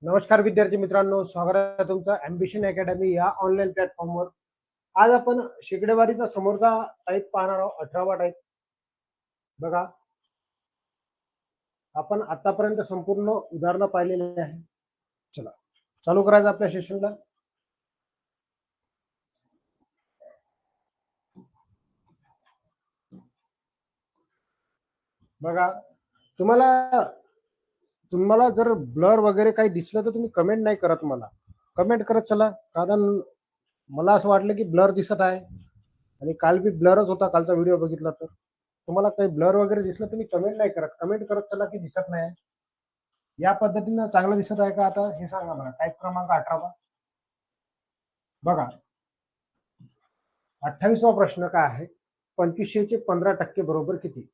नमस्कार विद्यार्थी मित्रांनो, स्वागत आहे तुमचं ॲम्बिशन अकॅडमी या ऑनलाईन प्लॅटफॉर्मवर. आज आपण शेकडेवारीचा समोरचा टाईप पाहणार आहोत, 18वा टाईप. बघा, आपण आतापर्यंत संपूर्ण उदाहरणं पाहिलेली आहे. चला चालू करायचं आपल्या सेशनला. बघा, तुम्हाला जर ब्लर वगैरे काही दिसलं तर तुम्ही कमेंट नाही करत, मला कमेंट करत चला, कारण मला असं वाटलं की ब्लर दिसत आहे आणि काल बी ब्लरच होता कालचा व्हिडिओ बघितला. तर तुम्हाला काही ब्लर वगैरे दिसलं तुम्ही कमेंट नाही करत, कमेंट करत चला की दिसत नाही. या पद्धतीनं चांगलं दिसत आहे का आता हे सांगा मला. टाईप क्रमांक 18वा. बघा, 28वा प्रश्न काय आहे, 2500चे 15% बरोबर किती.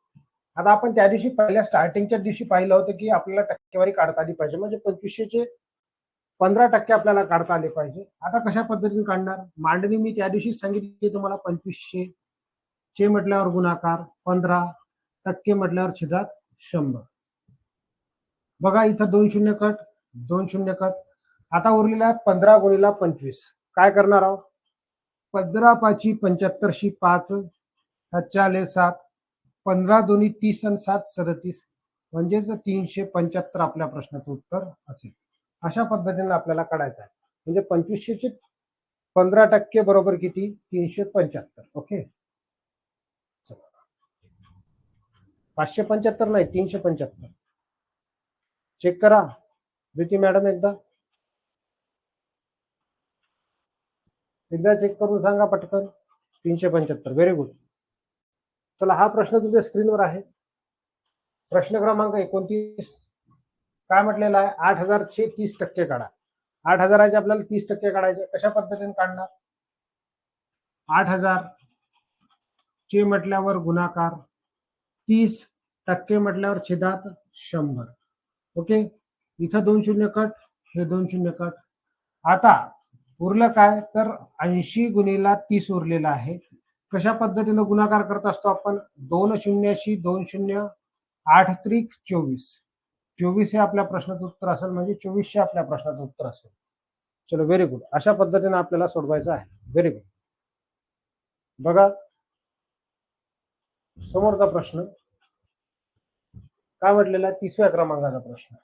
आता आपण त्या दिवशी पहिल्या स्टार्टिंगच्या दिवशी पाहिलं होतं की आपल्याला टक्केवारी काढता आली पाहिजे, म्हणजे 2500चे 15% आपल्याला काढता आले पाहिजे. आता कशा पद्धतीने काढणार, मांडणी मी त्या दिवशीच सांगितली तुम्हाला. 2500 चे म्हटल्यावर गुणाकार 15% म्हटल्यावर छेदात 100. बघा, इथं 2 शून्य कट, 2 शून्य कट. आता उरलेला 15 गुणिला 25. काय करणार आहोत, 15 पाची 75 शी 5, 7 15 दोन्ही 30 आणि 7 37, म्हणजेच 375 आपल्या प्रश्नाचं उत्तर असेल. अशा पद्धतीने आपल्याला काढायचं आहे. म्हणजे 2500चे 15% बरोबर किती, 375. ओके, 575 नाही, 375. चेक करा प्रीती मॅडम, एकदा चेक करून सांगा पटकन. 375, व्हेरी गुड. चला, हा प्रश्न तुमच्या स्क्रीनवर आहे. प्रश्न क्रमांक 29. काय म्हटलेला आहे, 8000चे 30% काढा. 8000चे आपल्याला 30% काढायचे. कशा पद्धतीने काढणार, 8000 चे म्हटल्यावर गुणाकार, 30% म्हटल्यावर छेदात 100. ओके, इथं 2 शून्य कट, हे 2 शून्य कट. आता उरलं काय, तर 80 गुणिला 30 उरलेला आहे. कशा पद्धतीनं गुणाकार करत असतो आपण, 2 शून्याशी 2 शून्य, 8 त्रिक 24. 24 हे आपल्या प्रश्नाचं उत्तर असेल, म्हणजे 2400 आपल्या प्रश्नाचं उत्तर असेल. चलो, व्हेरी गुड. अशा पद्धतीने आपल्याला सोडवायचं आहे. Very good. बघा, समोरचा प्रश्न काय म्हटलेला आहे, 30व्या क्रमांकाचा प्रश्न.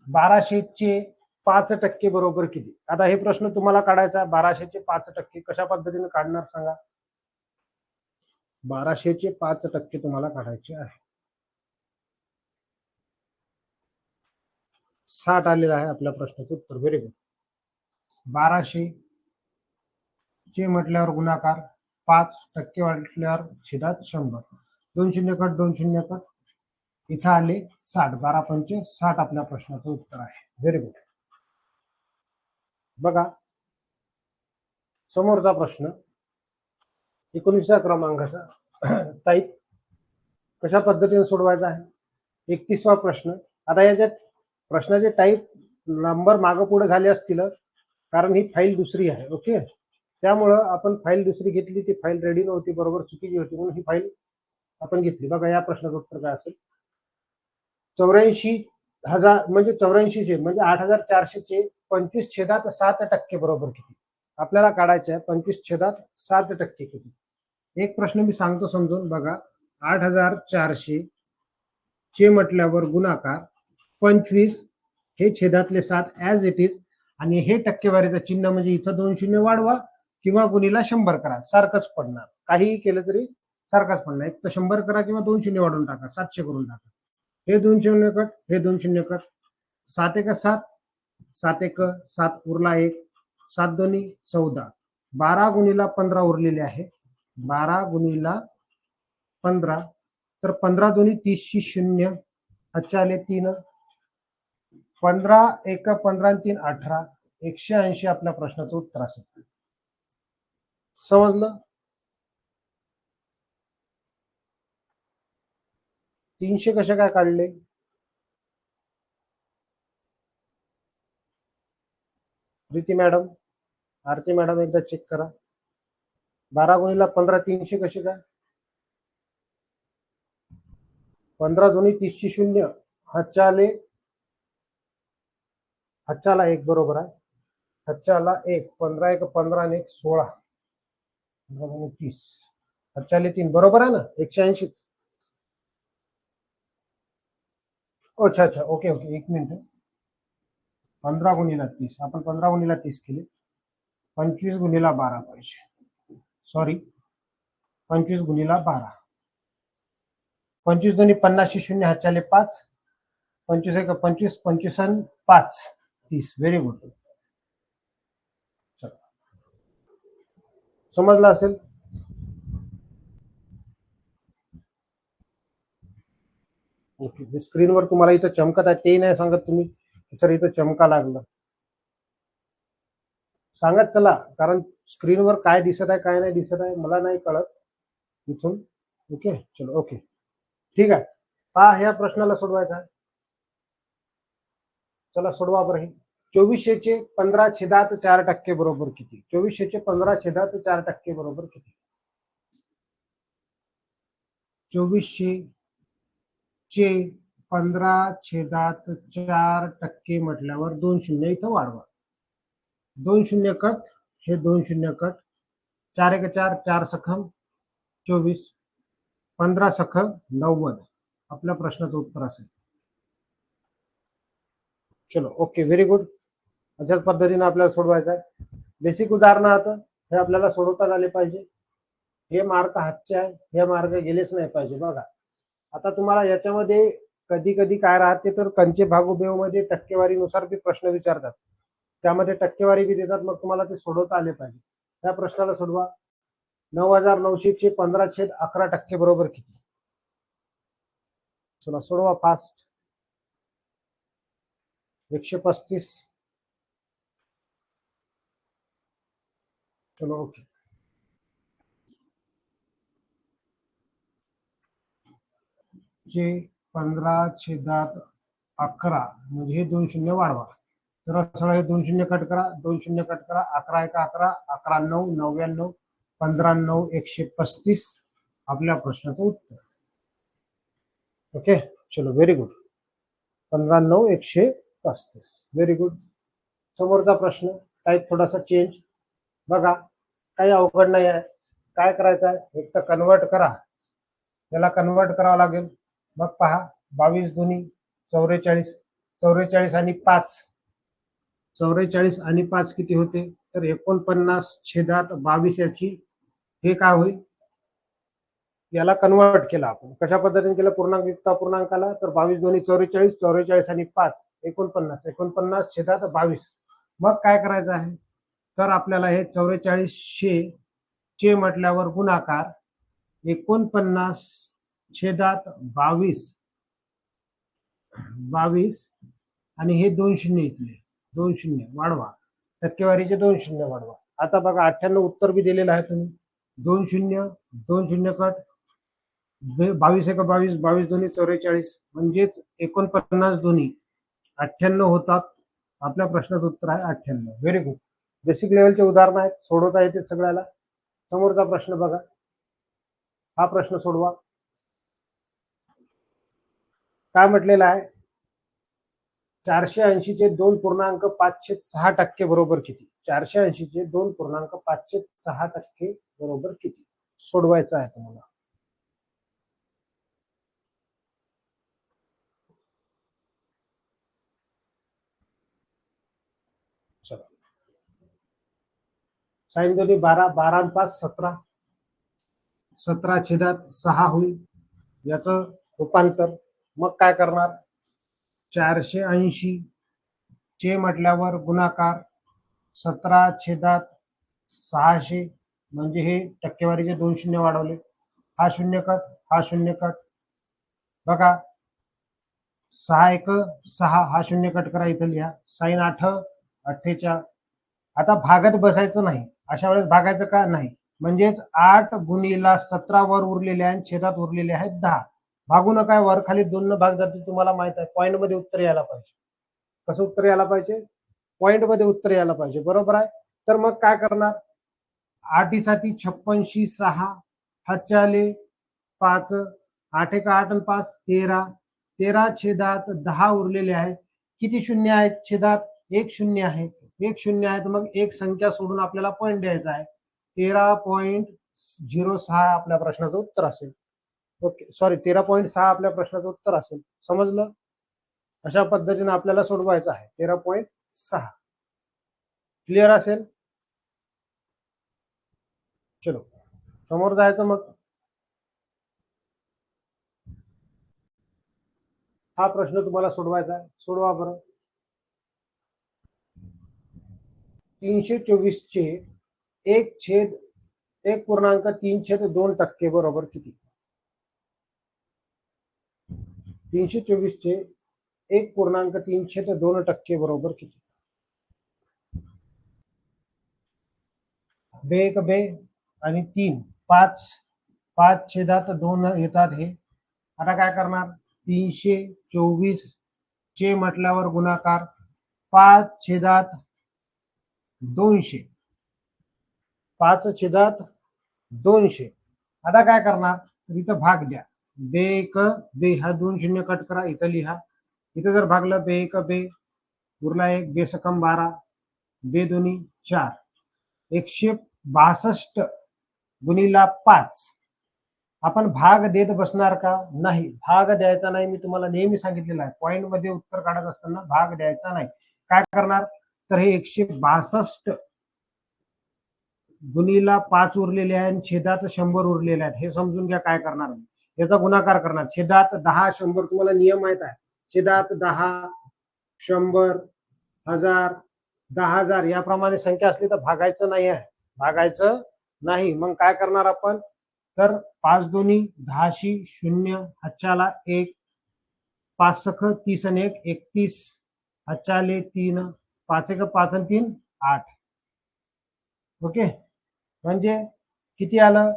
1200चे 5% बरोबर किती. आता हे प्रश्न तुम्हाला काढायचा आहे. 1200चे 5% कशा पद्धतीने काढणार सांगा. 1200चे 5% तुम्हाला काढायचे आहे. 60 आलेलं आहे आपल्या प्रश्नाचं उत्तर. Very good. 1200 चे म्हटल्यावर गुणाकार, 5% म्हटल्यावर छेदात 100. 2 शून्य कट, 2 शून्य कट. इथं आले 60. 12 पंचे 60 आपल्या प्रश्नाचं उत्तर आहे. Very good. बघा, समोरचा प्रश्न 19व्या क्रमांकाचा टाईप कशा पद्धतीने सोडवायचा आहे. 31वा प्रश्न. आता याच्यात प्रश्नाचे टाईप नंबर मागं पुढे झाले असतील, कारण ही फाईल दुसरी आहे. ओके, त्यामुळं आपण फाईल दुसरी घेतली, ती फाईल रेडी नव्हती, बरोबर चुकीची होती, म्हणून ही फाईल आपण घेतली. बघा, या प्रश्नाचं उत्तर काय असेल, 84,000 म्हणजे 84चे म्हणजे 8400चे 25/7% बरोबर किती. आपल्याला काढायचे आहे 25/7% किती. एक प्रश्न मी सांगतो समजून. बघा, 8400 चे म्हटल्यावर गुणाकार 25, हे छेदातले 7 ऍज इट इज, आणि हे टक्केवारीचं चिन्ह म्हणजे इथं 2 शून्य वाढवा किंवा गुणीला 100 करा, सारखंच पडणार. काहीही केलं तरी सारखंच पडणार. एक तर 100 करा किंवा 2 शून्य वाढून टाका, 700 करून टाका. हे 2 शून्य कट, हे 2 शून्य कट. 7 एक 7, 7 एक 7 उरला 1, 7 दोन्ही 14. 12 गुणीला 15 उरलेले आहे. 12 गुणीला 15, तर 15 दोन्ही 30शी 0, अच्छा आले 3. 15 एक 15 आणि 3 18, 180 आपल्या प्रश्नाचं उत्तर असेल. समजलं. 300 कसे काय काढले, प्रीती मॅडम, आरती मॅडम, एकदा चेक करा. 12 गुणीला 15, 300 कसे काय. 15 दोन्ही 30शी 0, अच्छा आले हातच्याला 1 बरोबर आहे. हातच्याला 1, 15 1 15 आणि 1 16, 30. हातच्याले 3 बरोबर आहे ना, 180. अच्छा अच्छा, ओके ओके, 1 मिनिट. 15 × 30, आपण 15 × 30 केले. 25 × 12 पाहिजे. सॉरी, 25 × 12. 25 दोन्ही 50, 0 हातच्याले 5, 25 1 25, 25 आणि 5 30. Very good. समजलं असेल. ओके, स्क्रीनवर तुम्हाला इथं चमकत आहे ते नाही सांगत तुम्ही सर इथं चमका लागलं सांगत चला, कारण स्क्रीनवर काय दिसत आहे काय नाही दिसत आहे मला नाही कळत इथून. ओके चलो, ओके ठीक आहे. पहा, ह्या प्रश्नाला सोडवायचा आहे. चला सोडवा बरं. ही 2415/4 बरोबर किती? 2415/4 बरोबर किती? 2415/4 म्हटल्यावर 2 शून्य इथं वाढवा. 2 शून्य कट, हे 2 शून्य कट. 4 1 4, 4 सखम 24, 15 सखम 90. आपल्या प्रश्नाचं उत्तर असेल. चलो, ओके, व्हेरी गुड. अशाच पद्धतीने आपल्याला सोडवायचं आहे. बेसिक उदाहरणार्थ हे आपल्याला सोडवता आले पाहिजे. हे मार्क हातचे आहे, हे मार्क गेलेच नाही पाहिजे. बघा, आता तुम्हाला याच्यामध्ये कधी कधी काय राहते, तर कंचे भागोबेव मध्ये टक्केवारीनुसार बी प्रश्न विचारतात, त्यामध्ये टक्केवारी बी देतात, मग तुम्हाला ते सोडवता आले पाहिजे. त्या प्रश्नाला सोडवा. 9900 चे 15/11 बरोबर किती? चला सोडवा फास्ट. 135. चलो, ओके. जे 15/11 म्हणजे हे 2 शून्य वाढवा. तर सरळ हे 2 शून्य कट करा, 2 शून्य कट करा. 11 1 11, 11 9 99, 15 9 135. आपल्या प्रश्नाचं उत्तर. ओके चलो, व्हेरी गुड. 15 9 135. Very good. समोरचा प्रश्न काही थोडासा चेंज. बघा, काही अवघड नाही आहे. काय करायचं आहे, एक तर कन्वर्ट करा, त्याला कन्वर्ट करावं लागेल. मग पहा, 22 दोन्ही 44, 44 आणि 5, 44 आणि 5 किती होते, तर 49/22 याची हे काय होईल, याला कन्वर्ट केला आपण. कशा पद्धतीने केलं, पूर्णांक युक्त अपूर्णांकाला, तर 22 दोन्ही 44, 44 आणि 5 49, 49/22. मग काय करायचं आहे, तर आपल्याला हे 4400 चे म्हटल्यावर गुणाकार 49/22 आणि हे 2 शून्य इथले 2 शून्य वाढवा, टक्केवारीचे 2 शून्य वाढवा. आता बघा, 98 उत्तर बी दिलेलं आहे तुम्ही. 2 शून्य 2 शून्य कट, 22 1 22, 22 दोन्ही 44, म्हणजेच 49 दोन्ही 98 होतात. आपल्या प्रश्नाचं उत्तर आहे 98. Very good. बेसिक लेवलचे उदाहरण आहेत, सोडवता येते सगळ्याला. समोरचा प्रश्न बघा, हा प्रश्न सोडवा. काय म्हटलेलं आहे, 480 चे 2.56% बरोबर किती? 480 चे 2.56% बरोबर किती? सोडवायचं आहे तुम्हाला. चला, साइन दोन्ही 12, 12 आणि 5 17, 17/6 होईल याचं रूपांतर. मग काय करणार, 480 चे म्हटल्यावर गुणाकार 17/600, म्हणजे हे टक्केवारीचे 2 शून्य वाढवले. हा शून्य कट, हा शून्य कट. बघा, 6 1 6, हा शून्य कट करा, इथं लिहा. साइन 8 48. आता भागात बसायचं नाही, अशा वेळेस भागायचं का नाही, म्हणजेच 8 गुणीला 17 वर उरलेले आणि छेदात उरलेले आहेत 10. भागू नका, वर खाली 2 न भाग जातील, तुम्हाला माहित आहे. पॉईंट मध्ये उत्तर यायला पाहिजे. कसं उत्तर यायला पाहिजे, पॉईंट मध्ये उत्तर यायला पाहिजे, बरोबर आहे. तर मग काय करणार, 8 साठी 56 6, हातच्याले 5, 8 1 8 आणि 5 13, 13 छेदात 10 उरलेले आहेत. किती शून्य आहेत छेदात, एक शून्य आहे, एक शून्य आहे, तर मग एक संख्या सोडून आपल्याला पॉईंट द्यायचा आहे. 13.06 आपल्या प्रश्नाचं उत्तर असेल. ओके, सॉरी, 13.6 आपल्या प्रश्नाचं उत्तर असेल. समजलं? अशा पद्धतीने आपल्याला सोडवायचं आहे. 13.6 क्लिअर असेल? चलो समोर जायचं. मग हा प्रश्न तुम्हाला सोडवायचा आहे. सोडवा बरं. 324 चे 1/3/2% बरोबर किती? 324 चे 1/3/2% बरोबर किती? बे एक बे आणि 3 5/2 येतात हे. आता काय करणार? 324 चे म्हटल्यावर गुणाकार 5/200, 5/200. आता काय करणार? इथं भाग द्या. बे एक बे, हा 2 शून्य कट करा, इथं लिहा. इथं जर भागलं बे एक बे, उरला एक, बे सकम 12, बे दोन्ही 4, 162 गुणिला 5. आपण भाग देत बसणार का? नाही, भाग द्यायचा नाही. मी तुम्हाला नेहमी सांगितलेलं आहे, पॉइंट मध्ये उत्तर काढत असताना भाग द्यायचा नाही. काय करणार? तर हे 162 गुणिला 5 उरलेले आहे आणि छेदात 100 उरलेले आहेत. हे समजून घ्या काय करणार. याचा गुणाकार करणार. छेदात 10, 100 तुम्हाला नियम माहित आहे. छेदात 10, 100, 1000, 10,000 याप्रमाणे संख्या असली तर भागायचं नाही आहे, भागायचं नाही. मग काय करणार आपण? तर 5 दोन्ही 10शी 0, हातच्याला 1, 5 सख 30 आणि 1 31, हातच्याले 3, 5 एक 5 आणि 3 8. ओके, म्हणजे किती आलं?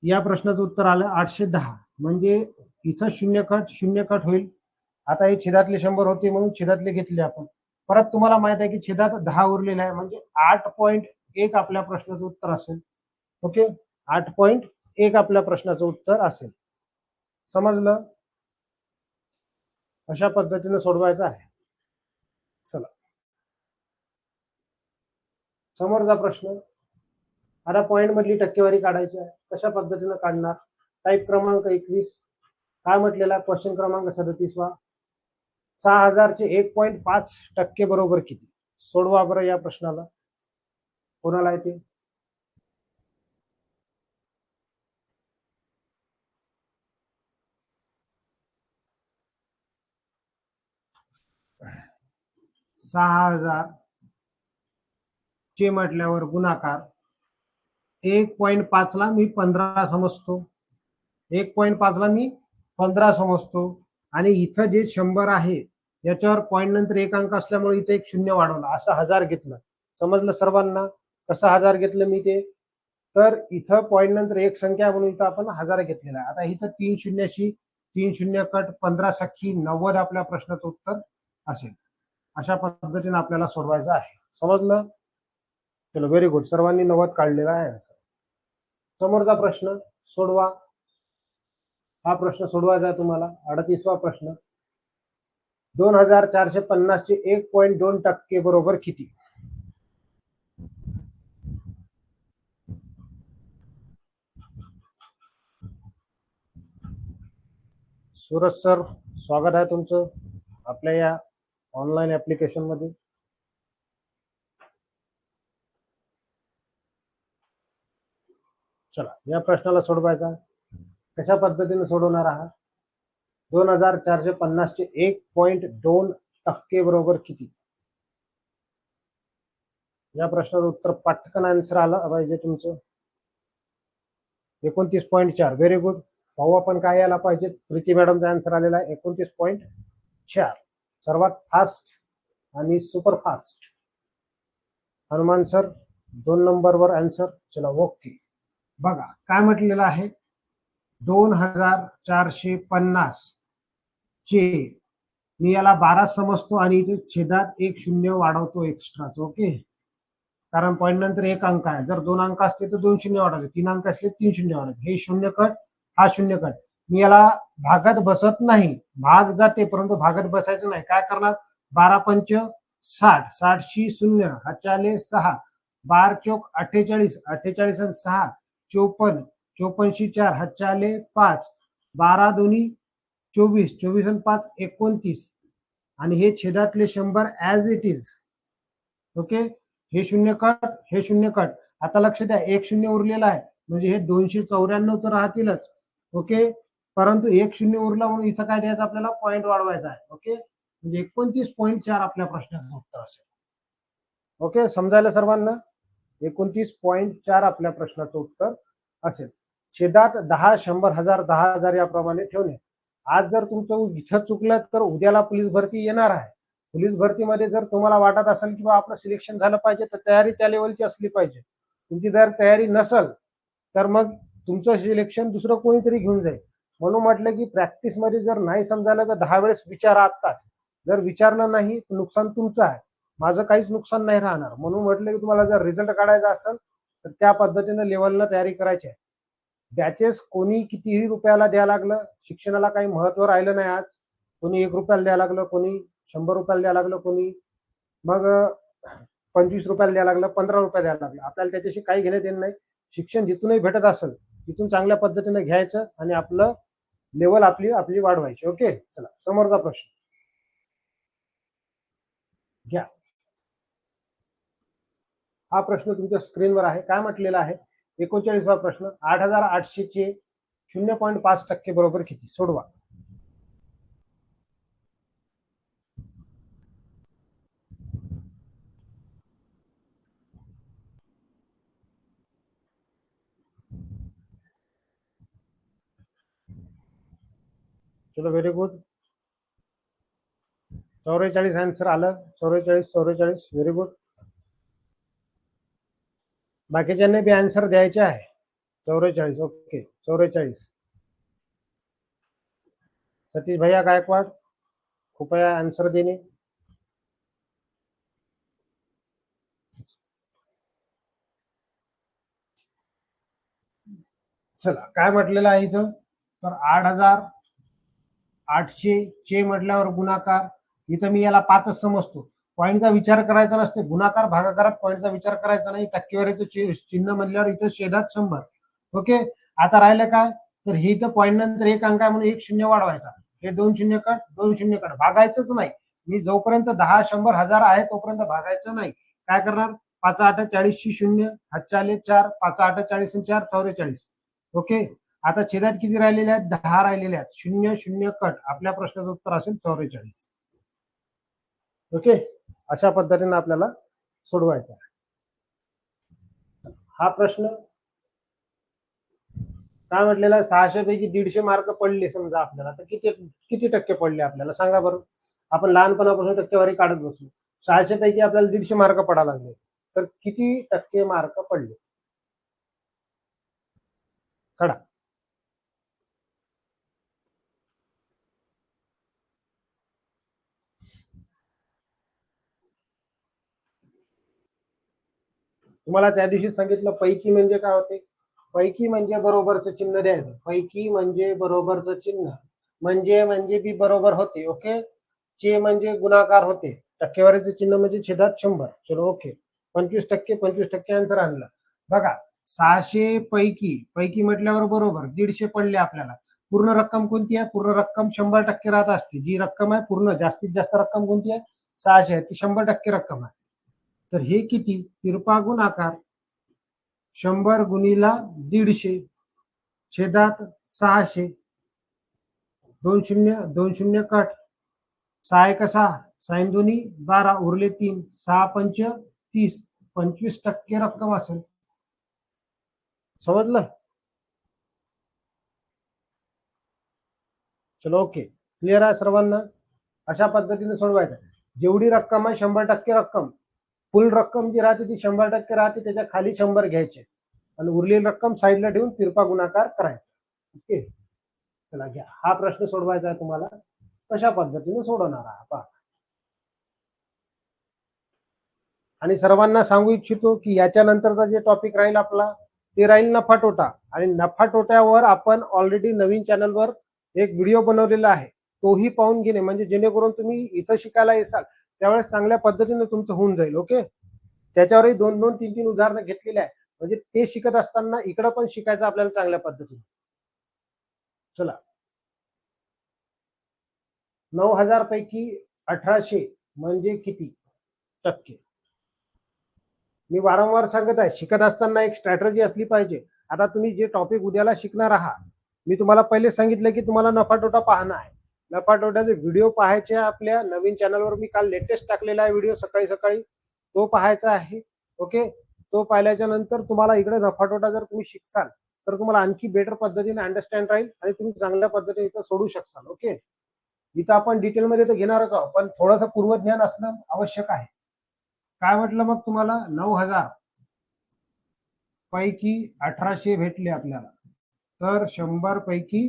या प्रश्नाचं उत्तर आलं 810. म्हणजे इथं शून्य कट होईल. आता हे छेदातले 100 होते म्हणून छेदातले घेतले आपण. परत तुम्हाला माहित आहे की छेदात 10 उरलेला आहे, म्हणजे 8.1 आपल्या प्रश्नाचं उत्तर असेल. ओके, 8.1 आपल्या प्रश्नाचं उत्तर असेल. समजलं? अशा पद्धतीने सोडवायचं आहे. चला समोरचा प्रश्न. आता पॉइंट मधली टक्केवारी काढायची आहे. कशा पद्धतीने काढणार? टाईप क्रमांक 21. काय म्हटलेला? क्वेश्चन क्रमांक 37वा. 6000 चे 1.5% बरोबर किती? सोडवा बरं या प्रश्नाला. कोणाला येते? सहा हजार चे म्हटल्यावर गुणाकार 1.5 ला मी 15 समजतो. 1.5 ला मी 15 समजतो. आणि इथं जे 100 आहे याच्यावर पॉईंट नंतर एक अंक असल्यामुळे इथे एक शून्य वाढवला, असं 1000 घेतलं. समजलं सर्वांना कसं 1000 घेतलं मी ते? तर इथं पॉईंट नंतर एक संख्या म्हणून इथं आपण 1000 घेतलेला आहे. आता इथं 3 शून्याशी 3 शून्य कट 15 सख्खी 90 आपल्या प्रश्नाचं उत्तर असेल. अशा पद्धतीने आपल्याला सोडवायचं आहे. समजलं? चलो व्हेरी गुड, सर्वांनी 90 काढलेला आहे. समोरचा प्रश्न सोडवा. हा प्रश्न सोडवायचा आहे तुम्हाला. 38वा प्रश्न. 2450 चे 1.2% बरोबर किती? सूरज सर, स्वागत आहे तुमचं आपल्या या ऑनलाईन ऍप्लिकेशन मध्ये. चला या प्रश्नाला सोडवायचा. कशा पद्धतीने सोडवणार आहात? 2450 चे 1.2% बरोबर किती? या प्रश्नाचं उत्तर पटकन आन्सर आलं पाहिजे तुमचं. 29.4. Very good. पाहू आपण काय यायला पाहिजे. प्रीती मॅडमचा आन्सर आलेला आहे 29.4. सर्वात फास्ट आणि सुपर फास्ट. हनुमान सर 2 नंबरवर आन्सर. चला ओके. बघा काय म्हटलेलं आहे. 2450 चे मी याला 12 समजतो आणि इथे छेदात एक शून्य वाढवतो एक्स्ट्राच. ओके, कारण पॉईंट नंतर एक अंक आहे. जर 2 अंक असते तर 2 शून्य वाढवले, 3 अंक असले 3 शून्य वाढवले. हे शून्य कट, हा शून्य कट. मी याला भागात बसत नाही, भाग जाते परंतु भागात बसायचं नाही. काय करणार? 12 पंच 60, 60 शी 0, हाचाले 6, 12 चौक 48, 48 आणि 6 54, 54 शी 4, हाचाले 5, 12 दोन्ही 24, 24 आणि 5 29 आणि हे छेदातले 100 ऍज इट इज. ओके, हे शून्य कट, हे शून्य कट. आता लक्ष द्या, एक शून्य उरलेला आहे म्हणजे हे 294 तर राहतीलच. ओके, परंतु एक शून्य उरला म्हणून इथं काय द्यायचं आपल्याला, पॉईंट वाढवायचा आहे. ओके, म्हणजे 29.4 आपल्या प्रश्नाचं उत्तर असेल. ओके, समजायला सर्वांना? 29.4 आपल्या प्रश्नाचं उत्तर असेल. छेदात 10, 100, 1000, 10,000 याप्रमाणे ठेवणे. आज जर तुमचं इथं चुकलं तर उद्याला पोलीस भरती येणार आहे. पोलीस भरतीमध्ये जर तुम्हाला वाटत असेल की आपलं सिलेक्शन झालं पाहिजे तर तयारी त्या लेवलची असली पाहिजे. तुमची जर तयारी नसेल तर मग तुमचं सिलेक्शन दुसरं कोणीतरी घेऊन जाईल. म्हणून म्हटलं की प्रॅक्टिसमध्ये जर नाही समजायला तर 10 वेळेस विचारा आत्ताच. जर विचारलं नाही तर नुकसान तुमचं आहे, माझं काहीच नुकसान नाही राहणार. म्हणून म्हटलं की तुम्हाला जर रिझल्ट काढायचा असेल तर त्या पद्धतीनं लेवलला तयारी करायची आहे. बॅचेस कोणी कितीही रुपयाला द्यायला लागलं, शिक्षणाला काही महत्व राहिलं नाही. आज कोणी 1 रुपयाला द्यायला लागलं, कोणी 100 रुपयाला द्यायला लागलं, कोणी मग 25 रुपयाला द्यायला लागलं, 15 रुपये द्यायला लागलं. आपल्याला त्याच्याशी काही घेणं देणं नाही. शिक्षण जिथूनही भेटत असेल तिथून चांगल्या पद्धतीने घ्यायचं आणि आपलं लेवल आपली वाढवायची. ओके, चला समोरचा प्रश्न घ्या. हा प्रश्न तुमच्या स्क्रीनवर आहे. काय म्हटलेला आहे? 39वा प्रश्न. 8,800 चे 0.5% बरोबर किती? सोडवा. चलो, व्हेरी गुड. 44 आन्सर आलं. 44. Very good. बाकीच्यांनी बी आन्सर द्यायचे आहे. 44. ओके, 44. सतीश भैया गायकवाड, कृपया आन्सर देणे. चला, काय म्हटलेलं आहे इथं? तर 8,800 चे म्हटल्यावर गुणाकार. इथं मी याला 5च समजतो. पॉईंटचा विचार करायचा नसते. गुणाकार भागाकारात पॉईंटचा विचार करायचा नाही. टक्केवारीचं चिन्ह म्हणल्यावर इथं छेदात 100. ओके, आता राहिलं काय? तर हे इथं पॉईंट नंतर एक अंक आहे म्हणून एक शून्य वाढवायचा. हे 2 शून्य कट, 2 शून्य कट. भागायचंच नाही. मी जोपर्यंत 10, 100, 1000 आहे तोपर्यंत भागायचं नाही. काय करणार? 5 8 40 0, हातचाले 4, 5 8 40 4, 44. ओके, आता छेदात किती राहिलेले आहेत? 10 राहिलेले आहेत. 0 0 कट. आपल्या प्रश्नाचं उत्तर असेल 44. ओके, अशा पद्धतीने आपल्याला सोडवायचा आहे हा प्रश्न. काय म्हटलेला आहे? 600 पैकी 150 मार्क पडले समजा आपल्याला, तर किती टक्के पडले आपल्याला सांगा बरं. आपण लहानपणापासून टक्केवारी काढत बसू. 600 पैकी आपल्याला 150 मार्क पडायला लागले तर किती टक्के मार्क पडले? काढा. तुम्हाला त्या दिवशी सांगितलं पैकी म्हणजे काय होते? पैकी म्हणजे बरोबरचं चिन्ह द्यायचं. पैकी म्हणजे बरोबरचं चिन्ह. म्हणजे बी बरोबर होते. ओके, चे म्हणजे गुणाकार होते. टक्केवारीचं चिन्ह म्हणजे छेदात 100. चलो, ओके. 25% आन्सर आणलं. बघा, 600 पैकी म्हटल्यावर बरोबर 150 पडले आपल्याला. पूर्ण रक्कम कोणती आहे? पूर्ण रक्कम 100% राहत असते. जी रक्कम आहे पूर्ण जास्तीत जास्त रक्कम कोणती आहे? 600 आहे. ती 100% रक्कम आहे. तर हे किती? तिरपा गुणाकार 100 गुणीला 150 छेदात 600. 2 शून्य कट. 6 1 6, 6 2 12, उरले 3, 6 5 30. 25% रक्कम असेल. समजलं? चलो, ओके. क्लिअर आहे सर्वांना? अशा पद्धतीने सोडवायचं. जेवढी रक्कम आहे 100% रक्कम, फुल रक्कम जी राहते ती 100% राहते. त्याच्या खाली 100 घ्यायचे आणि उरलेली रक्कम साईडला ठेवून तिरपा गुणाकार करायचा. ओके, चला घ्या. हा प्रश्न सोडवायचा आहे तुम्हाला. कशा पद्धतीने सोडवणार आहे पहा. आणि सर्वांना सांगू इच्छितो की याच्यानंतरचा जे टॉपिक राहील आपला ते राहील नफा तोटा. आणि नफा तोट्यावर आपण ऑलरेडी नवीन चॅनलवर एक व्हिडिओ बनवलेला आहे. तोही पाहून घेणे, म्हणजे जेणेकरून तुम्ही इथं शिकायला येसाल त्यावेळेस चांगल्या पद्धतीने तुमचं होऊन जाईल. ओके, त्याच्यावरही 2-2, 3-3 उदाहरणं घेतलेली आहे, म्हणजे ते शिकत असताना इकडं पण शिकायचं आपल्याला चांगल्या पद्धतीने. चला, 9,000 पैकी 1,800 म्हणजे किती टक्के? मी वारंवार सांगत आहे, शिकत असताना एक स्ट्रॅटजी असली पाहिजे. आता तुम्ही जे टॉपिक उद्याला शिकणार आहात, मी तुम्हाला पहिले सांगितलं की तुम्हाला नफा तोटा पाहणं आहे. नफा तोट्याचे व्हिडिओ पाहायचे आपल्या नवीन चॅनलवर. मी काल लेटेस्ट टाकलेला आहे व्हिडिओ सकाळी सकाळी, तो पाहायचा आहे. ओके, तो पाहिल्याच्या नंतर तुम्हाला इकडे नफा तोटा जर तुम्ही शिकसाल तर तुम्हाला आणखी बेटर पद्धतीने अंडरस्टँड राहील आणि तुम्ही चांगल्या पद्धतीने इथं सोडू शकाल. ओके, इथं आपण डिटेलमध्ये तर घेणारच आहोत, पण थोडंसं पूर्वज्ञान असणं आवश्यक आहे. काय म्हटलं मग तुम्हाला? 9,000 पैकी 1,800 भेटले आपल्याला, तर 100 पैकी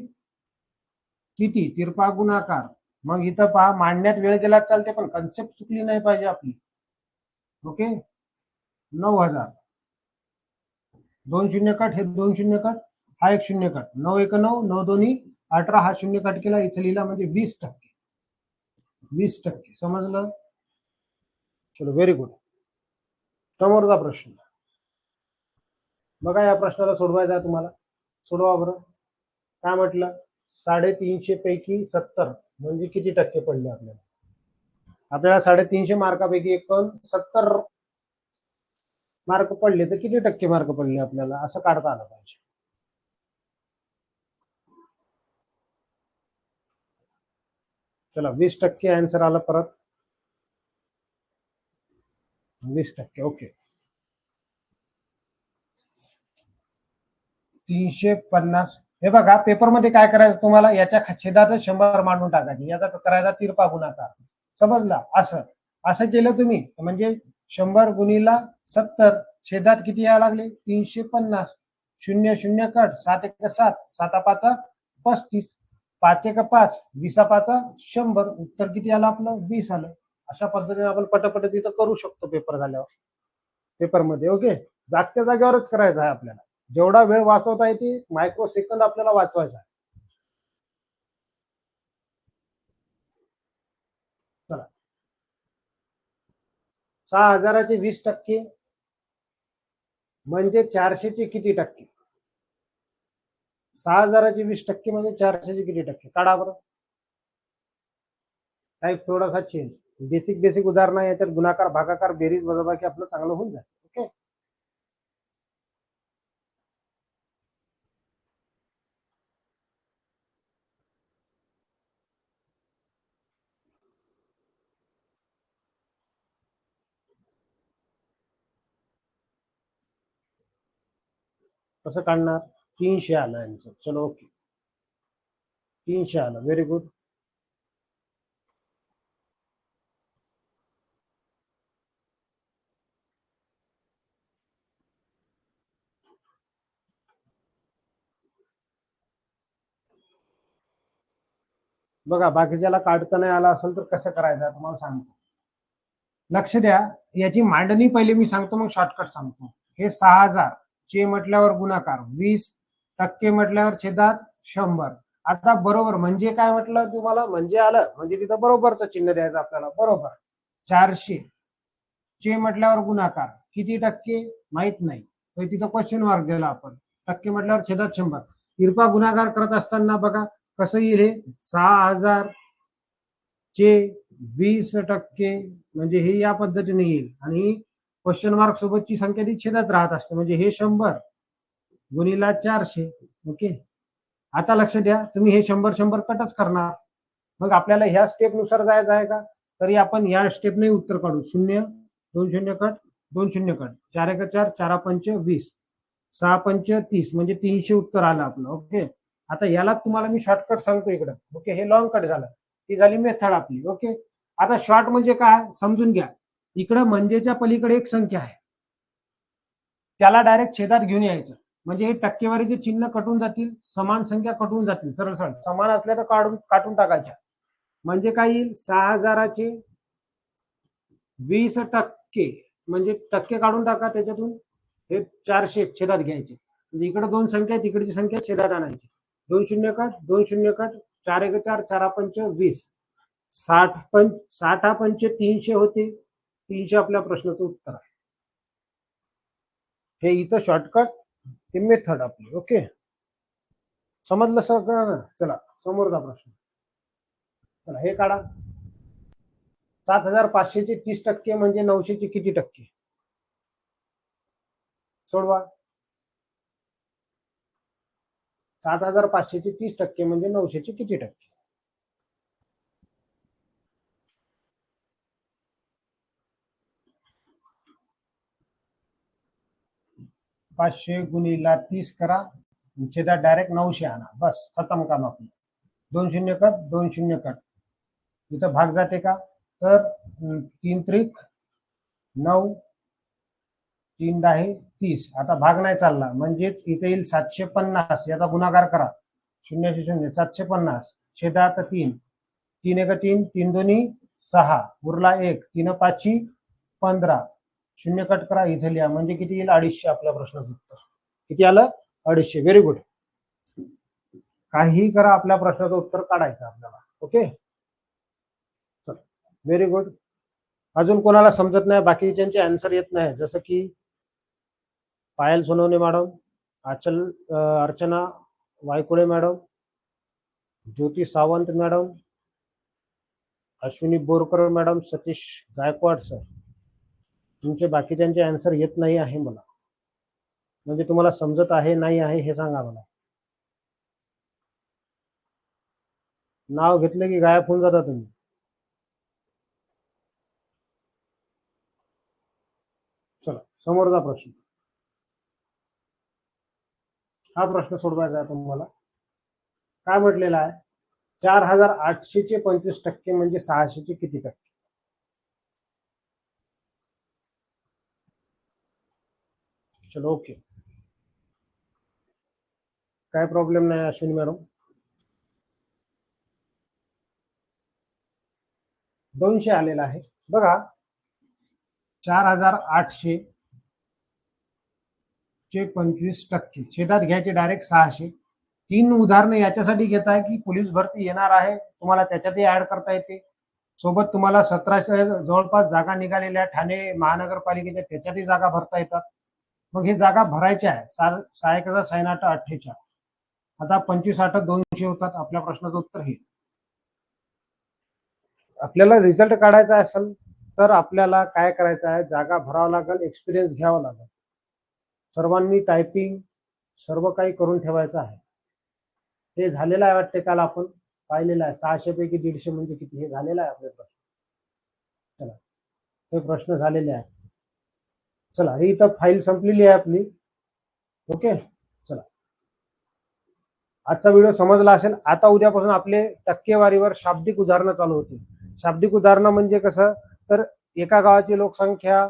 किती? तिरपा गुणाकार. मग इथं पहा, मांडण्यात वेळ गेला चालते पण कन्सेप्ट चुकली नाही पाहिजे आपली. ओके, 9,000, 2 शून्य कट, हे 2 शून्य कट, हा 1 शून्य कट, 9 1 9, 9 2 18, हा शून्य कट केला, इथे लिहिला म्हणजे 20%. 20%, समजलं? चलो, व्हेरी गुड. समोरचा प्रश्न बघा, या प्रश्नाला सोडवायचा आहे तुम्हाला. सोडवा बरं. काय म्हटलं? 350 पैकी 70 म्हणजे किती टक्के पडले आपल्याला? आपल्याला 350 मार्कापैकी एकूण 70 मार्क पडले, तर किती टक्के मार्क पडले आपल्याला, असं काढता आलं पाहिजे. चला, 20% आन्सर आला परत. 20%. ओके, 350. हे बघा, पेपरमध्ये काय करायचं तुम्हाला, याच्या छेदातच 100 मांडून टाकायचे, याचा करायचा तिरपा गुणाकार. समजला? असं असं केलं तुम्ही म्हणजे 100 गुणीला 70, छेदात किती यायला लागले? 350. 0 0 कट, 7 1 7, 7 5 35, 5 1 5, 20 5 100. उत्तर किती आलं आपलं? 20 आलं. अशा पद्धतीने आपण पटापट तिथं करू शकतो पेपर झाल्यावर, पेपरमध्ये. ओके, जागच्या जागेवरच करायचं आहे आपल्याला. जेवढा वेळ वाचवता येते मायक्रो सेकंद आपल्याला वाचवायचा आहे. चला, 6,000चे 20% म्हणजे 400चे किती टक्के? 6,000चे 20% म्हणजे 400चे किती टक्के? काढा बरं. टाईप थोडासा चेंज. बेसिक बेसिक उदाहरण याच्यात गुणाकार भागाकार बेरीज वजाबाकी आपलं चांगलं होऊन जाईल. ओके, कसं काढणार? 300 आलं यांचं. चलो, ओके, 300 आलं. Very good. बघा, बाकीच्याला काढता नाही आला असेल तर कसं करायचं तुम्हाला सांगतो. लक्ष द्या, याची मांडणी पहिले मी सांगतो, मग शॉर्टकट सांगतो. हे 6,000 चे म्हटल्यावर गुणाकार 20% म्हटल्यावर छेदात 100. आता बरोबर म्हणजे काय म्हटलं तुम्हाला? म्हणजे आलं म्हणजे तिथं बरोबरचं चिन्ह द्यायचं आपल्याला. बरोबर. 400 चे म्हटल्यावर गुणाकार किती टक्के माहित नाही, तर तिथं क्वेश्चन मार्क दिला आपण. टक्के म्हटल्यावर छेदात 100. तिरपा गुणाकार करत असताना बघा कसं येईल हे. 6,000 चे 20% म्हणजे हे या पद्धतीने येईल आणि क्वेश्चन मार्क सोबतची संख्या ती छेदात राहत असते, म्हणजे हे 100 गुणीला 400. ओके, आता लक्ष द्या, तुम्ही हे 100 कटच करणार. मग आपल्याला ह्या स्टेप नुसार जायचं आहे का? तरी आपण या स्टेपने उत्तर काढू. 0 2 0 कट, 2 0 कट, 4 1 4, 4 5 20, 6 5 30 म्हणजे 300 उत्तर आलं आपलं. ओके, आता याला तुम्हाला मी शॉर्टकट सांगतो इकडं. ओके, हे लॉंग कट झालं, ती झाली मेथड आपली. ओके, आता शॉर्ट म्हणजे काय समजून घ्या. इकडं म्हणजेच्या पलीकडे एक संख्या आहे, त्याला डायरेक्ट छेदात घेऊन यायचं, म्हणजे हे टक्केवारीचे चिन्ह कटून जातील, समान संख्या कटून जातील. सरळ सरळ समान असल्या तर काढून टाकायच्या. म्हणजे काय येईल? 6,000चे 20% म्हणजे टक्के काढून टाका त्याच्यातून. हे 400 छेदात घ्यायचे, म्हणजे इकडे दोन संख्या तिकडची संख्या छेदात आणायची. 2 0 कट, 2 0 कट, 4 एक 4, 4 पंच 20, 60 पंच 300 होते, 300 आपल्या प्रश्नाचं उत्तर आहे. हे इथं शॉर्टकट ते मेथड आपली. ओके, समजलं सगळं ना? चला समोरचा प्रश्न. चला हे काढा. 7500 चे 30% म्हणजे 900 चे किती टक्के? सोडवा. 7500 चे 30% म्हणजे 900 चे किती टक्के? 500 गुणिला 30 करा, छेदात डायरेक्ट 900 आणा. बस खतम काम आपलं. 2 शून्य कट, 2 शून्य कट. इथं भाग जाते का? तर 3 त्रिक 9, 3 10 30. आता भाग नाही चालला, म्हणजेच इथे येईल 750. याचा गुणाकार करा. 0 0 750 छेदात 3, 3 एक 3, 3 दोन्ही 6, उरला 1, 3 पाची 15. 0 कट करा, इथे लिहा. म्हणजे किती येईल? 250 आपल्या प्रश्नाचं उत्तर. किती आलं? 250. Very good. काही करा, आपल्या प्रश्नाचं उत्तर काढायचं आपल्याला. ओके, चल व्हेरी गुड. अजून कोणाला समजत नाही, बाकीच्यांचे आन्सर येत नाही, जसं की Payal Sonawane madam, Archana Waykule madam, Jyoti Sawant madam, Ashwini Borkar madam, Satish Gaikwad sir. तुमचे बाकीच्यांचे आन्सर येत नाही आहे मला. म्हणजे तुम्हाला समजत आहे नाही आहे हे सांगा मला. नाव घेतलं की गायब होऊन जाता तुम्ही. चला समोरचा प्रश्न. हा प्रश्न सोडवायचा आहे तुम्हाला. काय म्हटलेला आहे? 4800 चे 25% म्हणजे 600 चे किती टक्के? चलो ओके, काय प्रॉब्लेम नाही अश्विनी मॅडम. 200 आलेला आहे बघा. 4800 चे 25% छेदात घ्यायचे डायरेक्ट 600. 3 उदाहरणं याच्यासाठी घेत आहे की पोलीस भरती येणार आहे, तुम्हाला त्याच्यातही ऍड करता येते. सोबत तुम्हाला 1700 जवळपास जागा निघालेल्या ठाणे महानगरपालिकेच्या, त्याच्यातही जागा भरता येतात. मग हे जागा भरायच्या आहे. 6 एक 6 8 48. आता 25 8 200 होतात. आपल्या प्रश्नाचं उत्तर हे. आपल्याला रिझल्ट काढायचा असेल तर आपल्याला काय करायचं आहे? जागा भरावं लागेल, एक्सपिरियन्स घ्यावा लागेल. सर्वांनी टायपिंग सर्व काही करून ठेवायचं आहे. हे झालेलं आहे वाटते, काल आपण पाहिलेलं आहे. 600 पैकी 150 म्हणजे किती? हे झालेलं आहे आपले प्रश्न. चला हे प्रश्न झालेले आहे. चला ही इथं फाईल संपलेली आहे आपली. ओके, चला आजचा व्हिडिओ समजला असेल. आता उद्यापासून आपले टक्केवारीवर शाब्दिक उदाहरणं चालू होतील. शाब्दिक उदाहरणं म्हणजे कसं? तर एका गावाची लोकसंख्या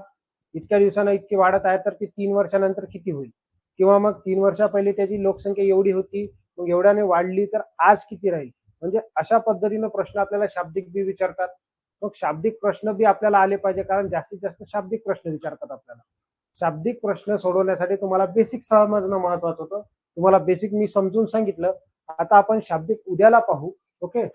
इतक्या दिवसानं इतकी वाढत आहे, तर ती 3 वर्षानंतर किती होईल? किंवा मग 3 वर्षा पहिले त्याची लोकसंख्या एवढी होती, मग एवढ्याने वाढली तर आज किती राहील? म्हणजे अशा पद्धतीनं प्रश्न आपल्याला शाब्दिक बी विचारतात. मग शाब्दिक प्रश्न बी आपल्याला आले पाहिजे, कारण जास्तीत जास्त शाब्दिक प्रश्न विचारतात आपल्याला. शाब्दिक प्रश्न सोडवण्यासाठी तुम्हाला बेसिक समजणं महत्वाचं होतं. तुम्हाला बेसिक मी समजून सांगितलं. आता आपण शाब्दिक उद्याला पाहू. ओके,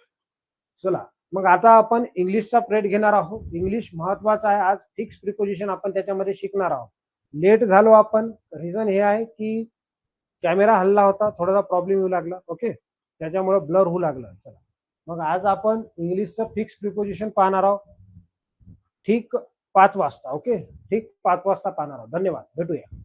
चला मग आता आपण इंग्लिशचा प्रेड घेणार आहोत. इंग्लिश महत्वाचा आहे. आज फिक्स प्रिपोजिशन आपण त्याच्यामध्ये शिकणार आहोत. लेट झालो आपण, रिझन हे आहे की कॅमेरा हल्ला होता, थोडासा प्रॉब्लेम येऊ लागला. ओके, त्याच्यामुळे ब्लर होऊ लागलं. चला मग आज आपण इंग्लिशचं फिक्स प्रिपोजिशन पाहणार आहोत. ठीक 5 वाजता. ओके, ठीक 5 वाजता पाहणार आहोत. धन्यवाद, भेटूया.